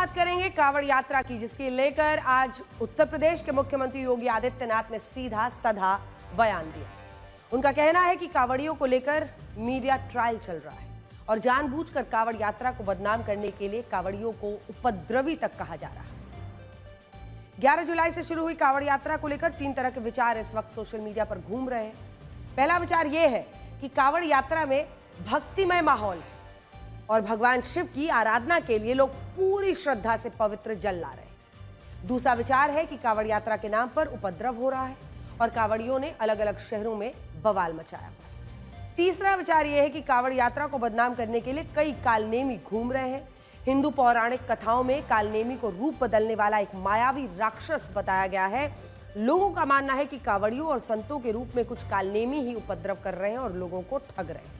बात करेंगे कांवड़ यात्रा की, जिसकी लेकर आज उत्तर प्रदेश के मुख्यमंत्री योगी आदित्यनाथ ने सीधा साधा बयान दिया। उनका कहना है कि कांवड़ियों को लेकर मीडिया ट्रायल चल रहा है और जानबूझकर कांवड़ यात्रा को बदनाम करने के लिए कांवड़ियों को उपद्रवी तक कहा जा रहा है। 11 जुलाई से शुरू हुई कांवड़ यात्रा को लेकर 3 तरह के विचार इस वक्त सोशल मीडिया पर घूम रहे हैं। पहला विचार यह है कि कांवड़ यात्रा में भक्तिमय माहौल है और भगवान शिव की आराधना के लिए लोग पूरी श्रद्धा से पवित्र जल ला रहे हैं। दूसरा विचार है कि कांवड़ यात्रा के नाम पर उपद्रव हो रहा है और कांवड़ियों ने अलग अलग शहरों में बवाल मचाया हुआ है। तीसरा विचार यह है कि कांवड़ यात्रा को बदनाम करने के लिए कई कालनेमी घूम रहे हैं। हिंदू पौराणिक कथाओं में कालनेमी को रूप बदलने वाला एक मायावी राक्षस बताया गया है। लोगों का मानना है कि कांवड़ियों और संतों के रूप में कुछ कालनेमी ही उपद्रव कर रहे हैं और लोगों को ठग रहे हैं।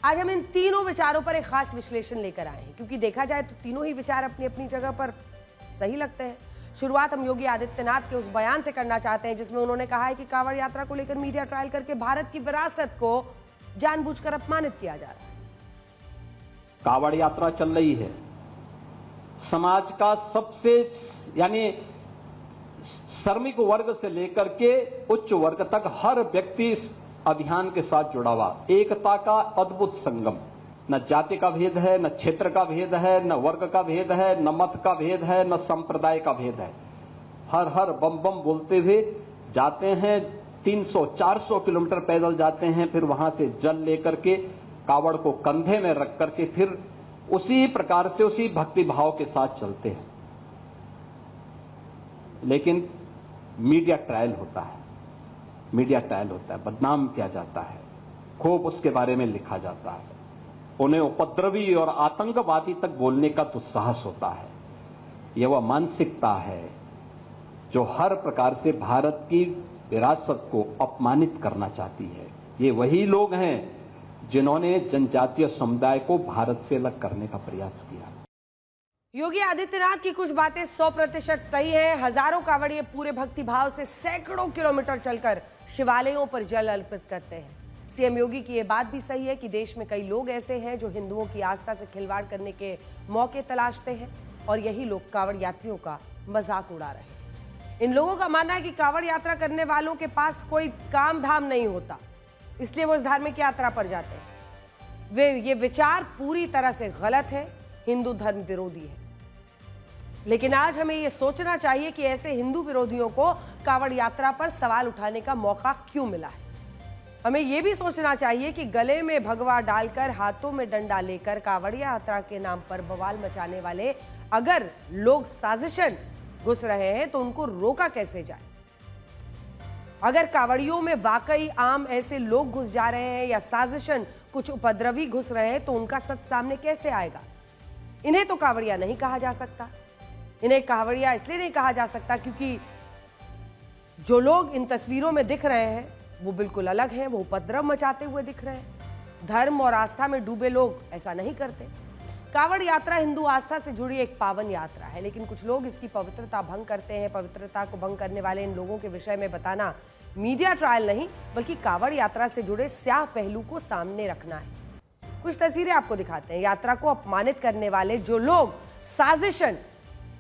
आज हम इन तीनों विचारों पर एक खास विश्लेषण लेकर आए हैं, क्योंकि देखा जाए तो तीनों ही विचार अपनी अपनी जगह पर सही लगते हैं। शुरुआत हम योगी आदित्यनाथ के उस बयान से करना चाहते हैं जिसमें उन्होंने कहा है कि कांवड़ यात्रा को लेकर मीडिया ट्रायल करके भारत की विरासत को जानबूझकर अपमानित किया जा रहा है। कांवड़ यात्रा चल रही है, समाज का सबसे यानी श्रमिक वर्ग से लेकर के उच्च वर्ग तक हर व्यक्ति इस अभियान के साथ जुड़ा हुआ। एकता का अद्भुत संगम, न जाति का भेद है, न क्षेत्र का भेद है, न वर्ग का भेद है, न मत का भेद है, न संप्रदाय का भेद है। हर हर बम बम बोलते हुए जाते हैं। 300-400 किलोमीटर पैदल जाते हैं, फिर वहां से जल लेकर के कावड़ को कंधे में रख करके फिर उसी प्रकार से उसी भक्ति भाव के साथ चलते हैं। लेकिन मीडिया ट्रायल होता है, मीडिया ट्रायल होता है, बदनाम किया जाता है, खूब उसके बारे में लिखा जाता है, उन्हें उपद्रवी और आतंकवादी तक बोलने का दुस्साहस होता है। यह वह मानसिकता है जो हर प्रकार से भारत की विरासत को अपमानित करना चाहती है। ये वही लोग हैं जिन्होंने जनजातीय समुदाय को भारत से अलग करने का प्रयास किया। योगी आदित्यनाथ की कुछ बातें 100% सही है। हजारों कांवड़िए पूरे भक्तिभाव से सैकड़ों किलोमीटर चलकर शिवालयों पर जल अर्पित करते हैं। सीएम योगी की यह बात भी सही है कि देश में कई लोग ऐसे हैं जो हिंदुओं की आस्था से खिलवाड़ करने के मौके तलाशते हैं और यही लोग कांवड़ यात्रियों का मजाक उड़ा रहे हैं। इन लोगों का मानना है कि कांवड़ यात्रा करने वालों के पास कोई काम धाम नहीं होता, इसलिए वो इस धार्मिक यात्रा पर जाते हैं। ये विचार पूरी तरह से गलत है, हिंदू धर्म विरोधी है। लेकिन आज हमें यह सोचना चाहिए कि ऐसे हिंदू विरोधियों को कांवड़ यात्रा पर सवाल उठाने का मौका क्यों मिला है। हमें यह भी सोचना चाहिए कि गले में भगवा डालकर हाथों में डंडा लेकर कांवड़ यात्रा के नाम पर बवाल मचाने वाले अगर लोग साजिशन घुस रहे हैं तो उनको रोका कैसे जाए। अगर कांवड़ियों में वाकई आम ऐसे लोग घुस जा रहे हैं या साजिशन कुछ उपद्रवी घुस रहे हैं तो उनका सच सामने कैसे आएगा। इन्हें तो कांवड़िया नहीं कहा जा सकता। इन्हें कांवड़िया इसलिए नहीं कहा जा सकता क्योंकि जो लोग इन तस्वीरों में दिख रहे हैं वो बिल्कुल अलग हैं, वो उपद्रव मचाते हुए दिख रहे हैं। धर्म और आस्था में डूबे लोग ऐसा नहीं करते। कांवड़ यात्रा हिंदू आस्था से जुड़ी एक पावन यात्रा है, लेकिन कुछ लोग इसकी पवित्रता भंग करते हैं। पवित्रता को भंग करने वाले इन लोगों के विषय में बताना मीडिया ट्रायल नहीं बल्कि कांवड़ यात्रा से जुड़े स्याह पहलू को सामने रखना है। कुछ तस्वीरें आपको दिखाते हैं। यात्रा को अपमानित करने वाले जो लोग साजिशन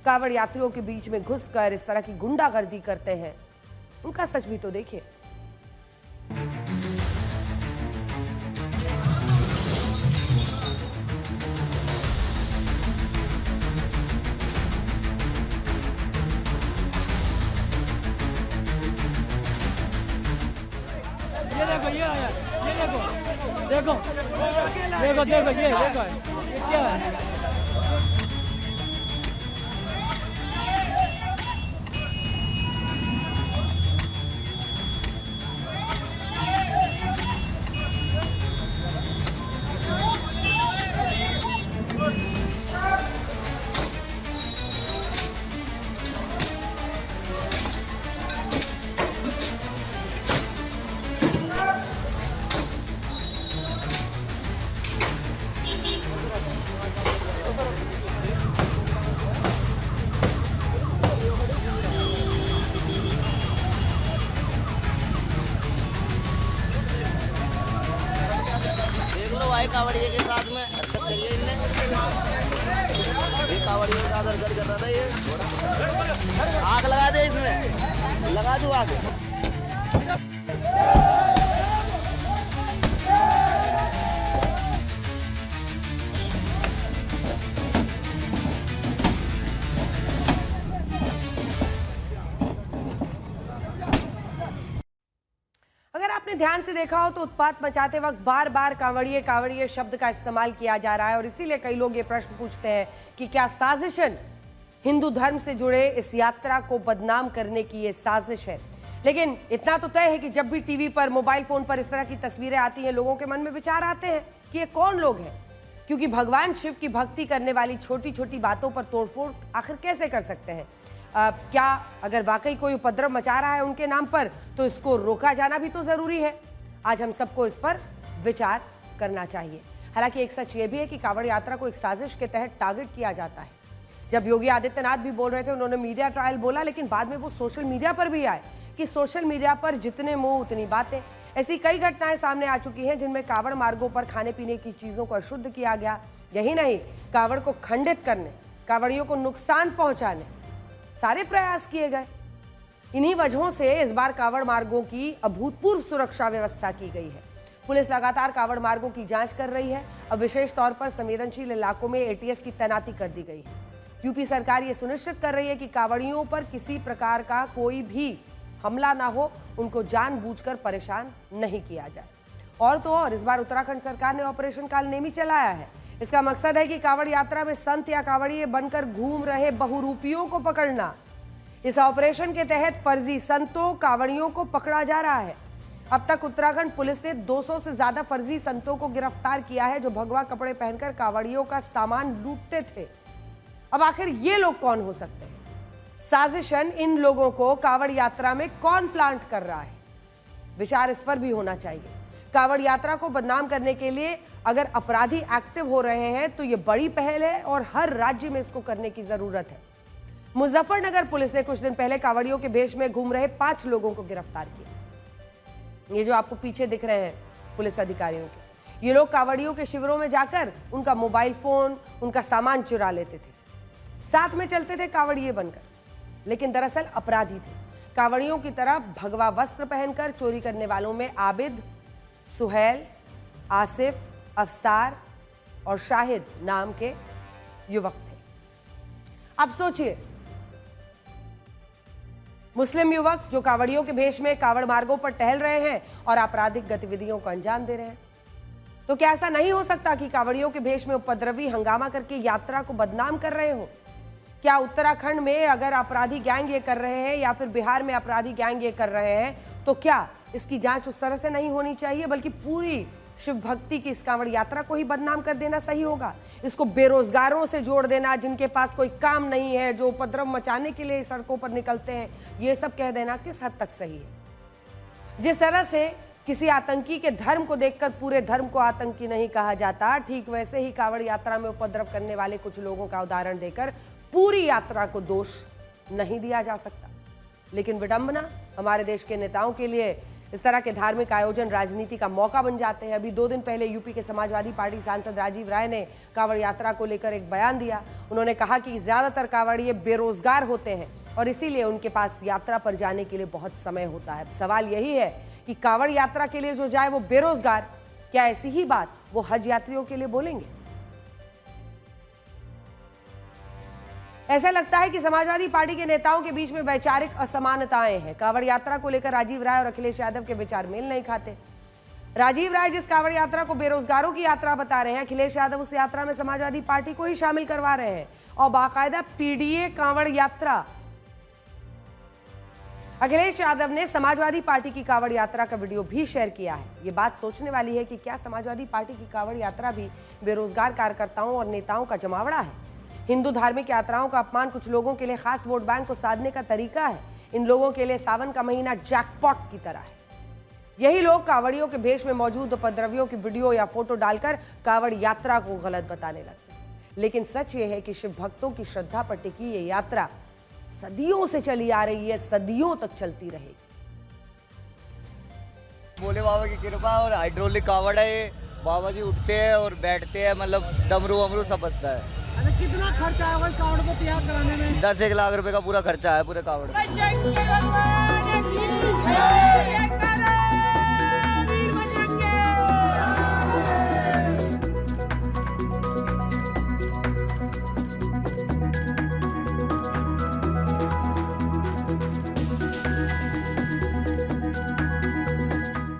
कांवड़ यात्रियों के बीच में घुसकर इस तरह की गुंडागर्दी करते हैं उनका सच भी तो देखिए। ये देखो, ये आया, ये देखो, देखो, देखो, देखो, ये देखो, ये क्या है? कांवड़ियों का दरगद कर रहा था ये। आग लगा दे इसमें, लगा दूं आग। अगर आपने ध्यान से देखा हो तो उत्पात मचाते वक्त बार बार कांवड़िए कांवड़िए शब्द का इस्तेमाल किया जा रहा है और इसीलिए कई लोग ये प्रश्न पूछते हैं कि क्या साजिशन हिंदू धर्म से जुड़े इस यात्रा को बदनाम करने की ये साजिश है। लेकिन इतना तो तय है कि जब भी टीवी पर, मोबाइल फोन पर इस तरह की तस्वीरें आती हैं, लोगों के मन में विचार आते हैं कि ये कौन लोग हैं, क्योंकि भगवान शिव की भक्ति करने वाली छोटी छोटी बातों पर तोड़फोड़ आखिर कैसे कर सकते हैं। क्या अगर वाकई कोई उपद्रव मचा रहा है उनके नाम पर तो इसको रोका जाना भी तो जरूरी है। आज हम सबको इस पर विचार करना चाहिए। हालांकि एक सच ये भी है कि कांवड़ यात्रा को एक साजिश के तहत टारगेट किया जाता है। जब योगी आदित्यनाथ भी बोल रहे थे, उन्होंने मीडिया ट्रायल बोला, लेकिन बाद में वो सोशल मीडिया पर भी आए कि सोशल मीडिया पर जितने मुंह उतनी बातें। ऐसी कई घटनाएं सामने आ चुकी हैं जिनमें कांवड़ मार्गों पर खाने पीने की चीजों को अशुद्ध किया गया। यही नहीं, कांवड़ को खंडित करने, कांवड़ियों को नुकसान पहुंचाने सारे प्रयास किए गए। इन्हीं वजहों से इस बार कांवड़ मार्गों की अभूतपूर्व सुरक्षा व्यवस्था की गई है। पुलिस लगातार कांवड़ मार्गों की जांच कर रही है। अब विशेष तौर पर संवेदनशील इलाकों में एटीएस की तैनाती कर दी गई है। यूपी सरकार ये सुनिश्चित कर रही है कि कांवड़ियों पर किसी प्रकार का कोई भी हमला ना हो, उनको जानबूझकर परेशान नहीं किया जाए। और तो और इस बार उत्तराखंड सरकार ने ऑपरेशन कालनेमी चलाया है। इसका मकसद है कि कांवड़ यात्रा में संत या कांवड़िए बनकर घूम रहे बहुरूपियों को पकड़ना। इस ऑपरेशन के तहत फर्जी संतों, कांवड़ियों को पकड़ा जा रहा है। अब तक उत्तराखंड पुलिस ने 200 से ज्यादा फर्जी संतों को गिरफ्तार किया है जो भगवा कपड़े पहनकर कांवड़ियों का सामान लूटते थे। अब आखिर ये लोग कौन हो सकते हैं? साजिशन इन लोगों को कांवड़ यात्रा में कौन प्लांट कर रहा है? विचार इस पर भी होना चाहिए। कांवड़ यात्रा को बदनाम करने के लिए अगर अपराधी एक्टिव हो रहे हैं तो ये बड़ी पहल है और हर राज्य में इसको करने की जरूरत है। मुजफ्फरनगर पुलिस ने कुछ दिन पहले कांवड़ियों के भेष में घूम रहे 5 लोगों को गिरफ्तार किया। ये जो आपको पीछे दिख रहे हैं पुलिस अधिकारियों के, ये लोग कांवड़ियों के शिविरों में जाकर उनका मोबाइल फोन, उनका सामान चुरा लेते थे। साथ में चलते थे कांवड़िए बनकर, लेकिन दरअसल अपराधी थे। कांवड़ियों की तरह भगवा वस्त्र पहनकर चोरी करने वालों में आबिद, सुहेल, आसिफ, अफसार और शाहिद नाम के युवक थे। अब सोचिए, मुस्लिम युवक जो कांवड़ियों के भेष में कांवड़ मार्गों पर टहल रहे हैं और आपराधिक गतिविधियों को अंजाम दे रहे हैं, तो क्या ऐसा नहीं हो सकता कि कांवड़ियों के भेष में उपद्रवी हंगामा करके यात्रा को बदनाम कर रहे हो? क्या उत्तराखंड में अगर अपराधी गैंग ये कर रहे हैं या फिर बिहार में अपराधी गैंग ये कर रहे हैं, तो क्या इसकी जांच उस तरह से नहीं होनी चाहिए, बल्कि पूरी शिव भक्ति की इस कांवड़ यात्रा को ही बदनाम कर देना सही होगा? इसको बेरोजगारों से जोड़ देना, जिनके पास कोई काम नहीं है, जो उपद्रव मचाने के लिए सड़कों पर निकलते हैं, ये सब कह देना किस हद तक सही है? जिस तरह से किसी आतंकी के धर्म को देखकर पूरे धर्म को आतंकी नहीं कहा जाता, ठीक वैसे ही कांवड़ यात्रा में उपद्रव करने वाले कुछ लोगों का उदाहरण देकर पूरी यात्रा को दोष नहीं दिया जा सकता। लेकिन विडंबना, हमारे देश के नेताओं के लिए इस तरह के धार्मिक आयोजन राजनीति का मौका बन जाते हैं। अभी 2 दिन पहले यूपी के समाजवादी पार्टी सांसद राजीव राय ने कांवड़ यात्रा को लेकर एक बयान दिया। उन्होंने कहा कि ज्यादातर कांवड़िए बेरोजगार होते हैं और इसीलिए उनके पास यात्रा पर जाने के लिए बहुत समय होता है। सवाल यही है कि कांवड़ यात्रा के लिए जो जाए वो बेरोजगार, क्या ऐसी ही बात वो हज यात्रियों के लिए बोलेंगे? ऐसा लगता है कि समाजवादी पार्टी के नेताओं के बीच में वैचारिक असमानताएं हैं। कांवड़ यात्रा को लेकर राजीव राय और अखिलेश यादव के विचार मेल नहीं खाते। राजीव राय जिस कांवड़ यात्रा को बेरोजगारों की यात्रा बता रहे हैं, अखिलेश यादव उस यात्रा में समाजवादी पार्टी को ही शामिल करवा रहे हैं और बाकायदा पीडीए कांवड़ यात्रा। अखिलेश यादव ने समाजवादी पार्टी की कांवड़ यात्रा का वीडियो भी शेयर किया है। ये बात सोचने वाली है कि क्या समाजवादी पार्टी की कांवड़ यात्रा भी बेरोजगार कार्यकर्ताओं और नेताओं का जमावड़ा है? हिंदू धार्मिक यात्राओं का अपमान कुछ लोगों के लिए खास वोट बैंक को साधने का तरीका है। इन लोगों के लिए सावन का महीना जैकपॉट की तरह है। यही लोग कांवड़ियों के भेष में मौजूद उपद्रवियों की वीडियो या फोटो डालकर कांवड़ यात्रा को गलत बताने लगते हैं। लेकिन सच ये है कि शिव भक्तों की श्रद्धा पर टिकी ये यात्रा सदियों से चली आ रही है, सदियों तक चलती रहेगी। भोले बाबा की कृपा और हाइड्रोलिक कांवड़ है ये। बाबा जी उठते हैं और बैठते हैं, मतलब डमरू वमरू सब बजता है। कितना खर्चा आएगा इस कावड़ को तैयार कराने में? 10-1 लाख रुपए का पूरा खर्चा है पूरे कावड़ का।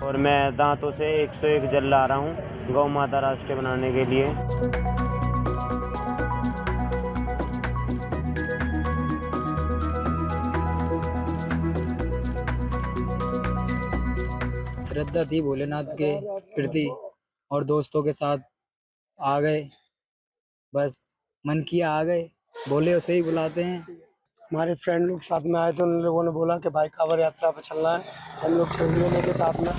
और मैं दांतों से 101 जल ला रहा हूँ गौ माता राष्ट्र बनाने के लिए। श्रद्धा थी भोलेनाथ के प्रति और दोस्तों के साथ आ गए, बस मन किया आ गए, बोले उसे ही बुलाते हैं। हमारे फ्रेंड लोग साथ में आए थे, उन लोगों ने बोला कि भाई कांवड़ यात्रा पर चलना है, हम लोग चल लेने के साथ में।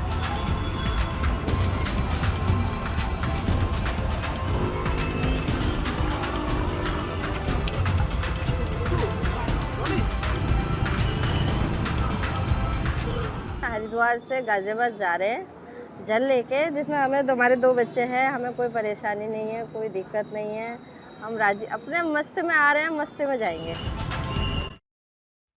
हरिद्वार से गाजियाबाद जा रहे हैं जल लेके, जिसमें हमारे 2 बच्चे हैं, हमें कोई परेशानी नहीं है, कोई दिक्कत नहीं है। हम राजी अपने मस्ती में आ रहे हैं, मस्ती में जाएंगे।